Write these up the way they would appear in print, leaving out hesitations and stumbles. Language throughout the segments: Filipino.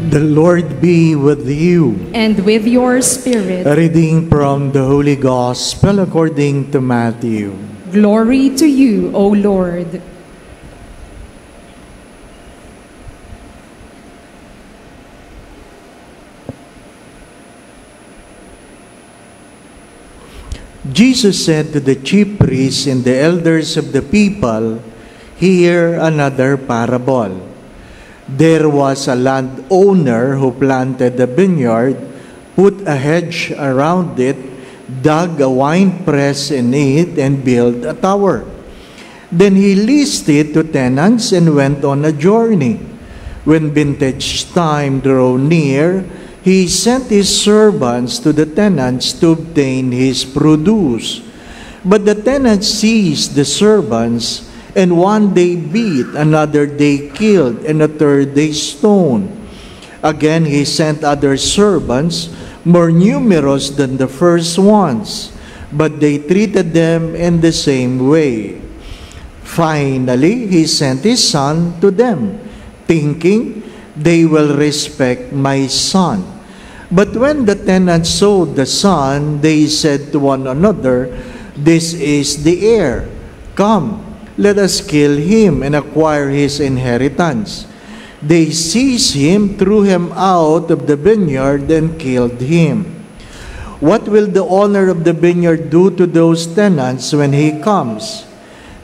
The Lord be with you. And with your spirit. A reading from the Holy Gospel according to Matthew. Glory to you, O Lord. Jesus said to the chief priests and the elders of the people, "Hear another parable. There was a landowner who planted a vineyard, put a hedge around it, dug a winepress in it, and built a tower. Then he leased it to tenants and went on a journey. When vintage time drew near, he sent his servants to the tenants to obtain his produce. But the tenants seized the servants, and one day beat, another day killed, and a third day stoned. Again he sent other servants, more numerous than the first ones, but they treated them in the same way. Finally, he sent his son to them, thinking, they will respect my son. But when the tenants saw the son, they said to one another, this is the heir. Come, let us kill him and acquire his inheritance. They seized him, threw him out of the vineyard, and killed him. What will the owner of the vineyard do to those tenants when he comes?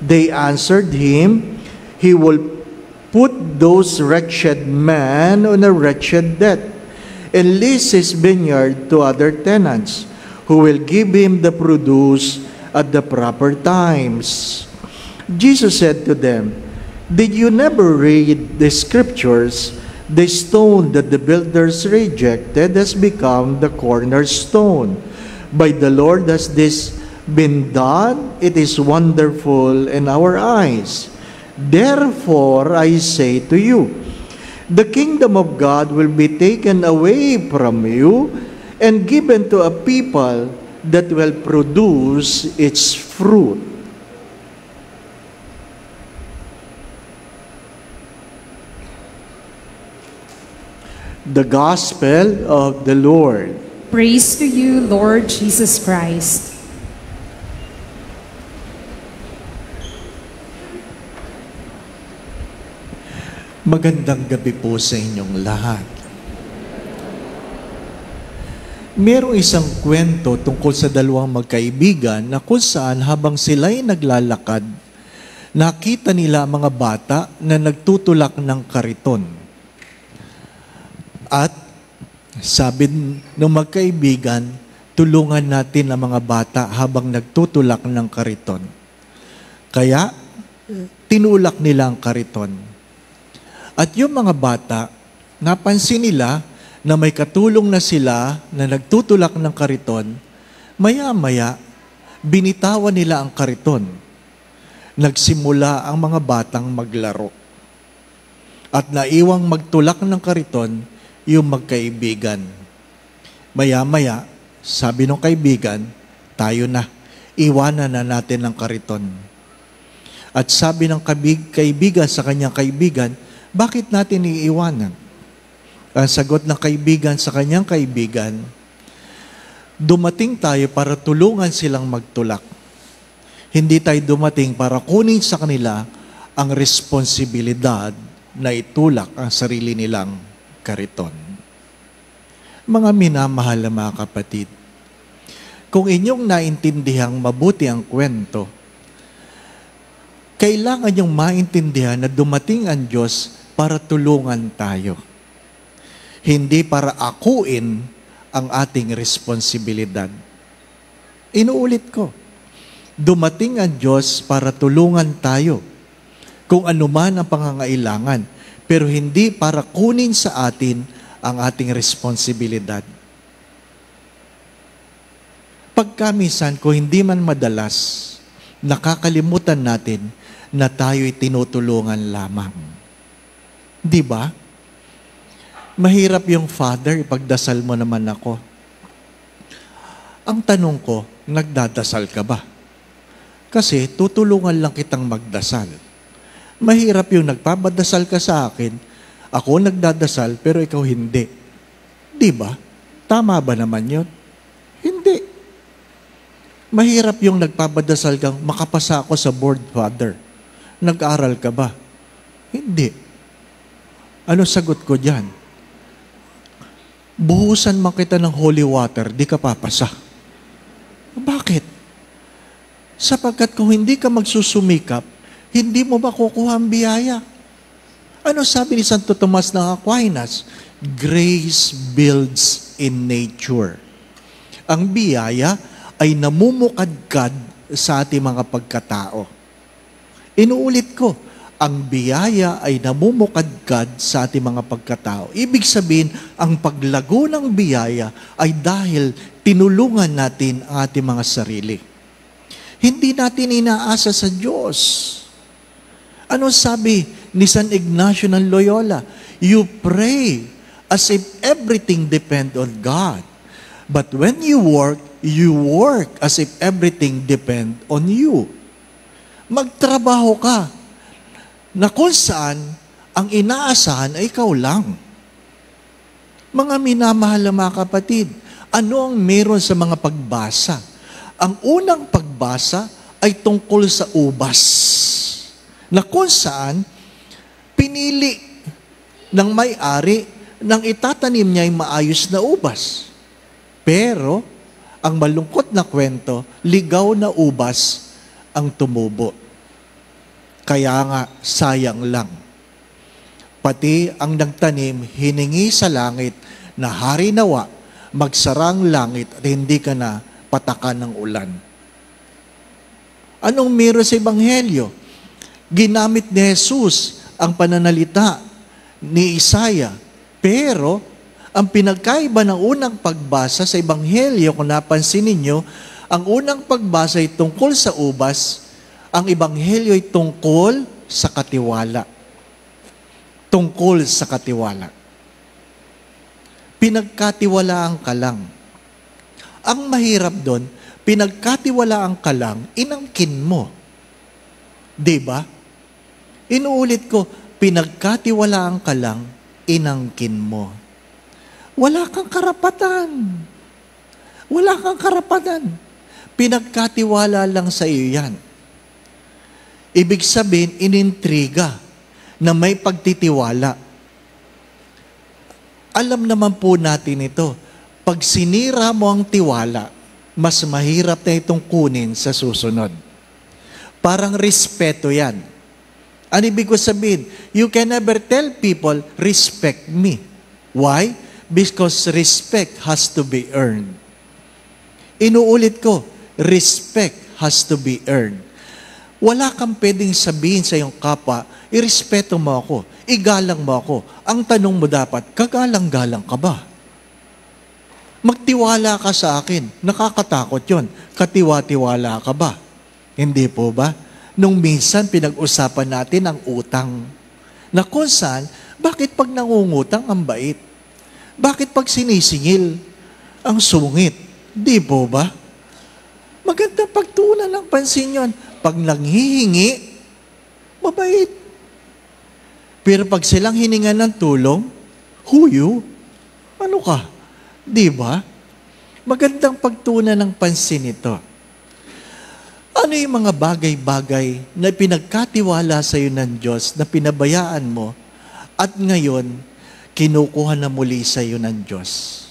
They answered him, he will put those wretched men on a wretched debt, and lease his vineyard to other tenants, who will give him the produce at the proper times. Jesus said to them, did you never read the scriptures? The stone that the builders rejected has become the cornerstone. By the Lord has this been done. It is wonderful in our eyes. Therefore, I say to you, the kingdom of God will be taken away from you and given to a people that will produce its fruit. The Gospel of the Lord. Praise to you, Lord Jesus Christ. Magandang gabi po sa inyong lahat. Merong isang kwento tungkol sa dalawang magkaibigan na kung saan habang sila'y naglalakad, nakita nila mga bata na nagtutulak ng kariton. At sabi ng magkaibigan, tulungan natin ang mga bata habang nagtutulak ng kariton. Kaya, tinulak nila ang kariton. At yung mga bata, napansin nila na may katulong na sila na nagtutulak ng kariton, maya-maya, binitawan nila ang kariton. Nagsimula ang mga batang maglaro. At naiwang magtulak ng kariton, yung magkaibigan. Maya-maya, sabi ng kaibigan, tayo na, iwanan na natin ang kariton. At sabi ng kaibigan sa kanyang kaibigan, bakit natin iiwanan? Ang sagot ng kaibigan sa kanyang kaibigan, dumating tayo para tulungan silang magtulak. Hindi tayo dumating para kunin sa kanila ang responsibilidad na itulak ang sarili nilang kariton. Mga minamahal na mga kapatid, kung inyong naintindihang mabuti ang kwento, kailangan niyong maintindihan na dumating ang Diyos para tulungan tayo. Hindi para akuin ang ating responsibilidad. Inuulit ko, dumating ang Diyos para tulungan tayo kung anuman ang pangangailangan, pero hindi para kunin sa atin ang ating responsibilidad. Pagkamisan, kung hindi man madalas, nakakalimutan natin na tayo'y tinutulungan lamang. Di ba? Mahirap yung Father, ipagdasal mo naman ako. Ang tanong ko, nagdadasal ka ba? Kasi tutulungan lang kitang magdasal. Mahirap yung nagpapadasal ka sa akin Ako nagdadasal, pero ikaw hindi. Di ba? Tama ba naman yun? Hindi. Mahirap yung nagpapadasal kang, makapasa ako sa board, Father. Nag-aral ka ba? Hindi. Ano sagot ko dyan? Buhusan man kita ng holy water, di ka papasa. Bakit? Sapagkat kung hindi ka magsusumikap, hindi mo makukuha ang biyaya. Ano sabi ni Santo Tomas ng Aquinas? Grace builds in nature. Ang biyaya ay namumukadkad sa ating mga pagkatao. Inuulit ko, ang biyaya ay namumukadkad sa ating mga pagkatao. Ibig sabihin, ang paglago ng biyaya ay dahil tinulungan natin ang ating mga sarili. Hindi natin inaasa sa Diyos. Ano sabi ni San Ignacio ng Loyola? You pray as if everything depend on God. But when you work as if everything depend on you. Magtrabaho ka na kung saan ang inaasahan ay ikaw lang. Mga minamahal na mga kapatid, ano ang meron sa mga pagbasa? Ang unang pagbasa ay tungkol sa ubas, na kung saan pinili ng may-ari nang itatanim niya ay maayos na ubas. Pero, ang malungkot na kwento, ligaw na ubas ang tumubo. Kaya nga, sayang lang. Pati ang nagtanim, hiningi sa langit na hari nawa, magsarang langit at hindi ka na patakan ng ulan. Anong meron sa Ebanghelyo? Ginamit ni Jesus ang pananalita ni Isaiah. Pero, ang pinagkaiba ng unang pagbasa sa Ebanghelyo, kung napansin ninyo, ang unang pagbasa ay tungkol sa ubas, ang Ebanghelyo ay tungkol sa katiwala. Tungkol sa katiwala. Pinagkatiwalaan ka lang. Ang mahirap doon, pinagkatiwalaan ka lang, inangkin mo. Diba? Inuulit ko, pinagkatiwalaan ka lang, inangkin mo. Wala kang karapatan. Wala kang karapatan. Pinagkatiwala lang sa iyo yan. Ibig sabihin, inintriga na may pagtitiwala. Alam naman po natin ito. Pag sinira mo ang tiwala, mas mahirap na itong kunin sa susunod. Parang respeto yan. Ano ibig ko sabihin? You can never tell people, respect me. Why? Because respect has to be earned. Inuulit ko, respect has to be earned. Wala kang pwedeng sabihin sa iyong kapwa, irespeto mo ako, igalang mo ako. Ang tanong mo dapat, kagalang-galang ka ba? Magtiwala ka sa akin. Nakakatakot yon. Katiwa-tiwala ka ba? Hindi po ba? Nung minsan pinag-usapan natin ang utang. Na kung saan, bakit pag nangungutang ang bait? Bakit pag sinisingil ang sungit? Di po ba? Maganda pagtuunan ng pansin yon. Pag nanghihingi, mabait. Pero pag silang hiningan ng tulong, huyo. Ano ka? Di ba? Magandang pagtuunan ng pansin ito. Ano yung mga bagay-bagay na pinagkatiwala sa iyo ng Diyos na pinabayaan mo at ngayon kinukuha na muli sa iyo ng Diyos?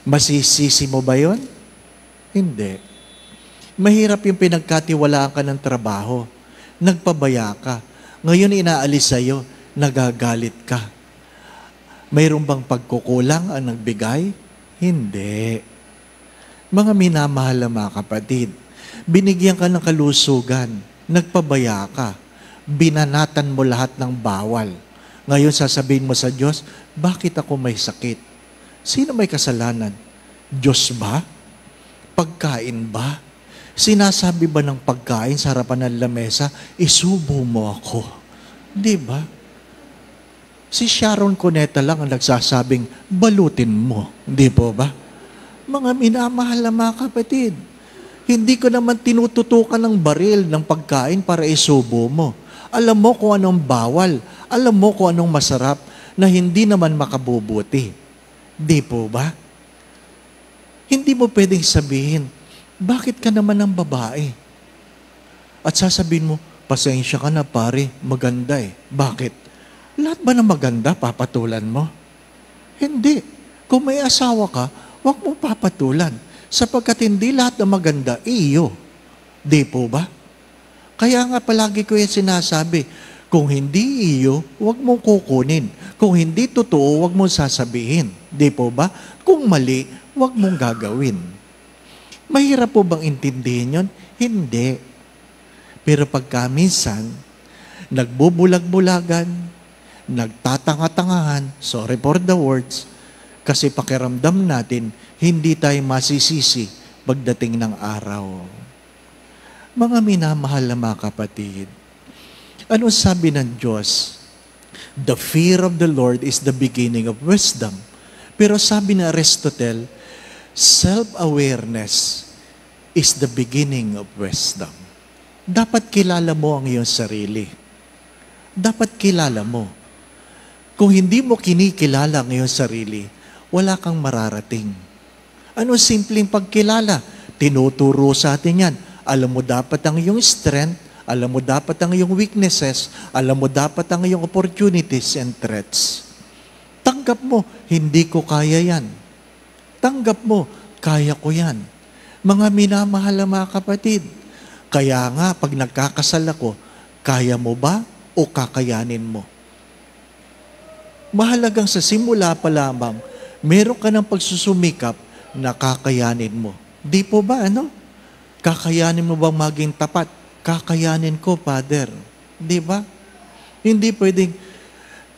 Masisisi mo ba yon? Hindi. Mahirap yung pinagkatiwalaan ka ng trabaho. Nagpabaya ka. Ngayon inaalis sa iyo, nagagalit ka. Mayroon bang pagkukulang ang nagbigay? Hindi. Mga minamahal na mga kapatid, binigyan ka ng kalusugan, nagpabaya ka, binanatan mo lahat ng bawal. Ngayon sasabihin mo sa Diyos, bakit ako may sakit? Sino may kasalanan? Diyos ba? Pagkain ba? Sinasabi ba ng pagkain sa harapan ng lamesa, isubo mo ako? Di ba? Si Sharon Cuneta lang ang nagsasabing, balutin mo. Di po ba? Mga minamahal na mga kapatid, hindi ko naman tinututukan ng baril ng pagkain para isubo mo. Alam mo kung anong bawal. Alam mo kung anong masarap. na hindi naman makabubuti. Di po ba? Hindi mo pwedeng sabihin, bakit ka naman ng babae? At sasabihin mo, pasensya ka na pare, maganda eh. Bakit? Lahat ba na maganda, papatulan mo? Hindi. Kung may asawa ka, huwag mong papatulan. Sapagkat hindi lahat na maganda, iyo. Di po ba? Kaya nga palagi ko yan sinasabi, kung hindi iyo, huwag mong kukunin. Kung hindi totoo, huwag mong sasabihin. Di po ba? Kung mali, huwag mong gagawin. Mahirap po bang intindihin yon? Hindi. Pero pagka minsan, nagbubulag-bulagan, nagtatanga-tangahan, sorry for the words, kasi pakiramdam natin, hindi tayo masisisi pagdating ng araw. Mga minamahal na mga kapatid, ano sabi ng Diyos? The fear of the Lord is the beginning of wisdom. Pero sabi ni Aristotle, self-awareness is the beginning of wisdom. Dapat kilala mo ang iyong sarili. Dapat kilala mo. Kung hindi mo kinikilala ang iyong sarili, wala kang mararating. Ano simpleng pagkilala? Tinuturo sa atin yan. Alam mo dapat ang iyong strength, alam mo dapat ang iyong weaknesses, alam mo dapat ang iyong opportunities and threats. Tanggap mo, hindi ko kaya yan. Tanggap mo, kaya ko yan. Mga minamahal na mga kapatid, kaya nga pag nagkakasal ako, kaya mo ba o kakayanin mo? Mahalagang sa simula pa lamang, meron ka ng pagsusumikap na kakayanin mo. Di po ba, ano? Kakayanin mo bang maging tapat? Kakayanin ko, Father. Di ba? Hindi pwedeng,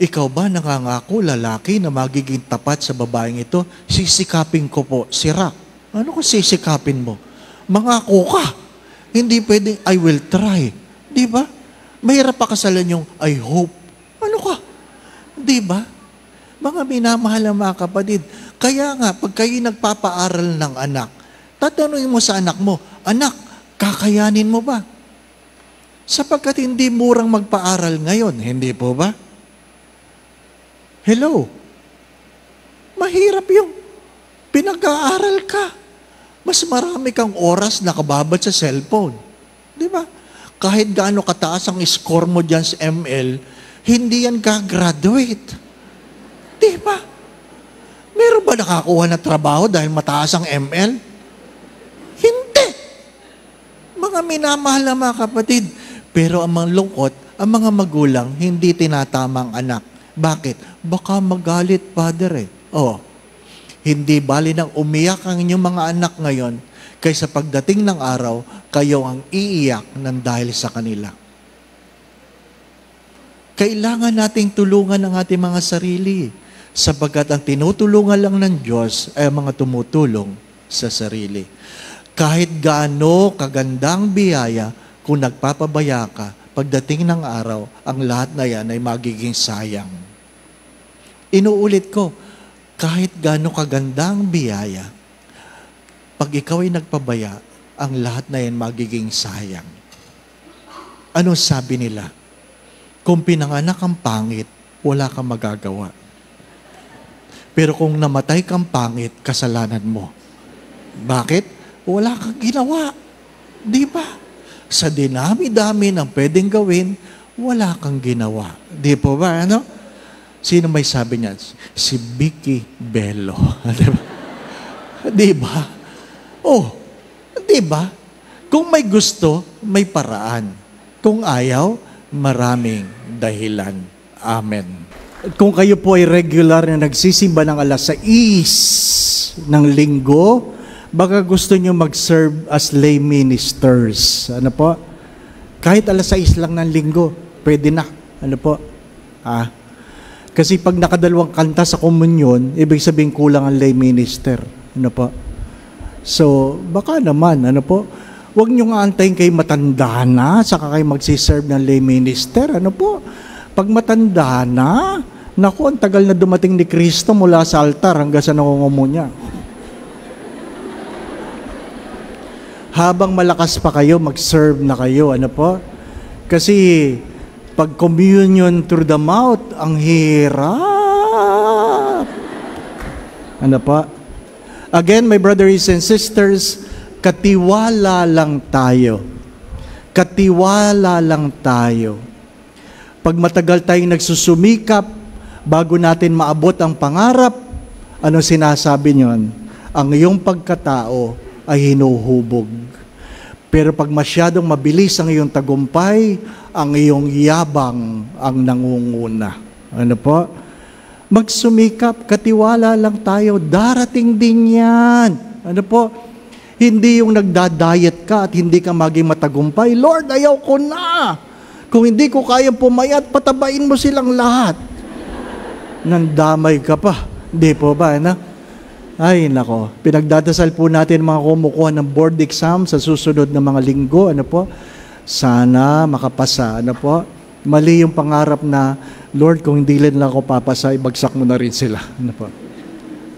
ikaw ba nangangako, lalaki, na magiging tapat sa babaeng ito? Sisikapin ko po, sira. Ano kung sisikapin mo? Mangako ka. Hindi pwedeng, I will try. Di ba? Mahirap pakasalan yung, I hope. Ano ka? Di ba? Mga minamahal na mga kapatid, kaya nga, pag kayo nagpapaaral ng anak, tatanungin mo sa anak mo, anak, kakayanin mo ba? Sapagkat hindi murang magpaaral ngayon, hindi po ba? Hello? Mahirap yung pinag-aaral ka. Mas marami kang oras nakababad sa cellphone. Di ba? Kahit gaano kataas ang score mo dyan sa ML, hindi yan ka-graduate. Di ba? Meron ba nakakuha na trabaho dahil mataas ang ML? Hindi. Mga minamahal na mga kapatid. Pero ang mga lungkot, ang mga magulang, hindi tinatama ang anak. Bakit? Baka magalit, Father eh. Hindi bali nang umiyak ang inyong mga anak ngayon, kaysa pagdating ng araw, kayo ang iiyak ng dahil sa kanila. Kailangan nating tulungan ang ating mga sarili, sapagkat ang tinutulungan lang ng Diyos ay mga tumutulong sa sarili. Kahit gaano kagandang biyaya, kung nagpapabaya ka, pagdating ng araw, ang lahat na yan ay magiging sayang. Inuulit ko, kahit gaano kagandang biyaya, pag ikaw ay nagpabaya, ang lahat na yan magiging sayang. Ano sabi nila? Kung pinanganak kang pangit, wala kang magagawa. Pero kung namatay kang pangit, kasalanan mo. Bakit? Wala kang ginawa. Di ba? Sa dinami-dami ng pwedeng gawin, wala kang ginawa. Di po ba? Ano? Sino may sabi niya? Si Vicky Bello. Di ba? Di ba? Kung may gusto, may paraan. Kung ayaw, maraming dahilan. Amen. Kung kayo po ay regular na nagsisimba ng alas 6 ng linggo, baka gusto nyo mag-serve as lay ministers. Ano po? Kahit alas 6 lang ng linggo, pwede na. Ano po? Kasi pag nakadalawang kanta sa komunyon, ibig sabihin kulang ang lay minister. Ano po? So, baka naman, ano po? Huwag nyo nga antayin kayo matanda na, saka kayo magsiserve ng lay minister. Ano po? Pag matanda na, naku, ang tagal na dumating ni Kristo mula sa altar hanggang sa nangungumo niya. Habang malakas pa kayo, mag-serve na kayo. Ano po? Kasi pag communion through the mouth, ang hirap. Ano po? Again, my brothers and sisters, katiwala lang tayo. Katiwala lang tayo. Pag matagal tayong nagsusumikap, bago natin maabot ang pangarap, ano sinasabi niyon? Ang iyong pagkatao ay hinuhubog. Pero pag masyadong mabilis ang iyong tagumpay, ang iyong yabang ang nangunguna. Ano po? Magsumikap, katiwala lang tayo, darating din yan. Ano po? Hindi yung nagda-diet ka at hindi ka maging matagumpay. Lord, ayaw ko na. Kung hindi ko kayang pumayat, patabain mo silang lahat. Nandamay ka pa. Di po ba? Ano? Ay, nako. Pinagdadasal po natin mga kumukuha ng board exam sa susunod na mga linggo. Ano po? Sana makapasa. Ano po? Mali yung pangarap na, Lord, kung hindi lang ako papasa, ibagsak mo na rin sila. Ano po?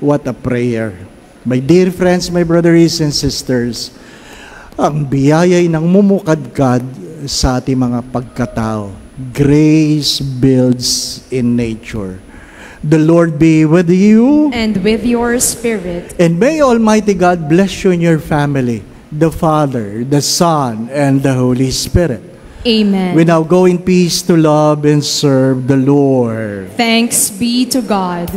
What a prayer. My dear friends, my brothers and sisters, ang biyaya'y nang mumukadkad sa ating mga pagkatao. Grace builds in nature. The Lord be with you. And with your spirit. And may Almighty God bless you and your family, the Father, the Son, and the Holy Spirit. Amen. We now go in peace to love and serve the Lord. Thanks be to God.